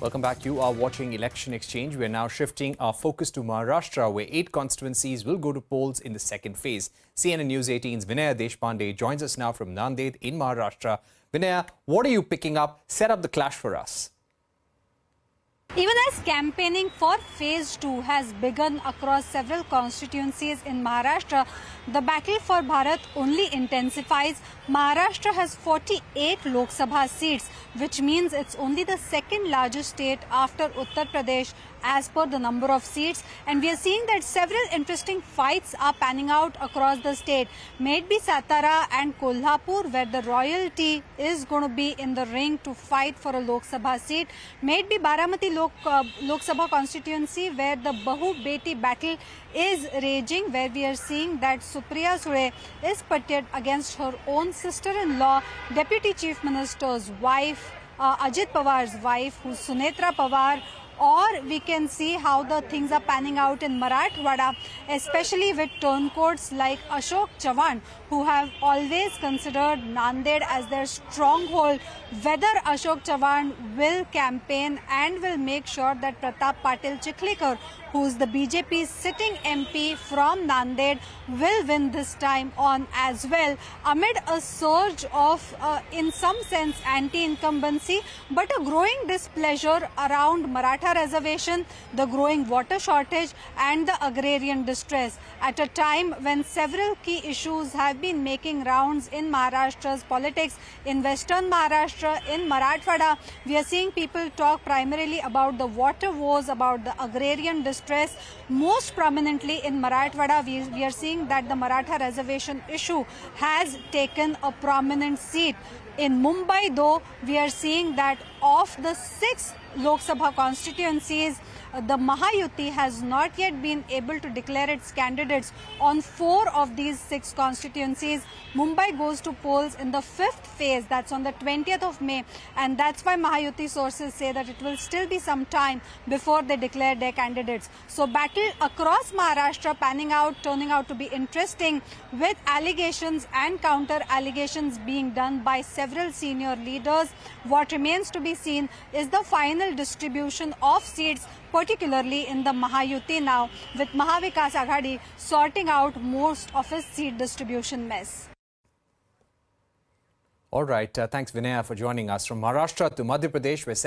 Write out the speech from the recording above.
Welcome back. You are watching Election Exchange. We are now shifting our focus to Maharashtra, where 8 constituencies will go to polls in the second phase. CNN News 18's Vinaya Deshpande joins us now from Nanded in Maharashtra. Vinaya, what are you picking up? Set up the clash for us. Even as campaigning for Phase 2 has begun across several constituencies in Maharashtra, the battle for Bharat only intensifies. Maharashtra has 48 Lok Sabha seats, which means it's only the second largest state after Uttar Pradesh as per the number of seats. And we are seeing that several interesting fights are panning out across the state. May it be Satara and Kolhapur, where the royalty is going to be in the ring to fight for a Lok Sabha seat. May it be Baramati Lok Sabha constituency, where the Bahu-Beti battle is raging, where we are seeing that Supriya Sule is pitted against her own sister-in-law, Deputy Chief Minister's wife, Ajit Pawar's wife, who's Sunetra Pawar. Or we can see how the things are panning out in Marathwada, especially with turncoats like Ashok Chavan, who have always considered Nanded as their stronghold. Whether Ashok Chavan will campaign and will make sure that Pratap Patil Chikhlikar, who is the BJP's sitting MP from Nanded, will win this time on as well, amid a surge of, in some sense, anti-incumbency, but a growing displeasure around Maratha reservation, the growing water shortage and the agrarian distress. At a time when several key issues have been making rounds in Maharashtra's politics, in Western Maharashtra, in Marathwada, we are seeing people talk primarily about the water woes, about the agrarian distress. Most prominently in Marathwada, we are seeing that the Maratha reservation issue has taken a prominent seat. In Mumbai, though, we are seeing that of the 6 Lok Sabha constituencies, the Mahayuti has not yet been able to declare its candidates on 4 of these 6 constituencies. Mumbai goes to polls in the 5th phase, that's on the 20th of May, and that's why Mahayuti sources say that it will still be some time before they declare their candidates. So battle across Maharashtra panning out, turning out to be interesting, with allegations and counter-allegations being done by several senior leaders. What remains to be seen is the final distribution of seats, particularly in the Mahayuti now, with Mahavikas Aghadi sorting out most of its seat distribution mess. All right. Thanks, Vinaya, for joining us. From Maharashtra to Madhya Pradesh, where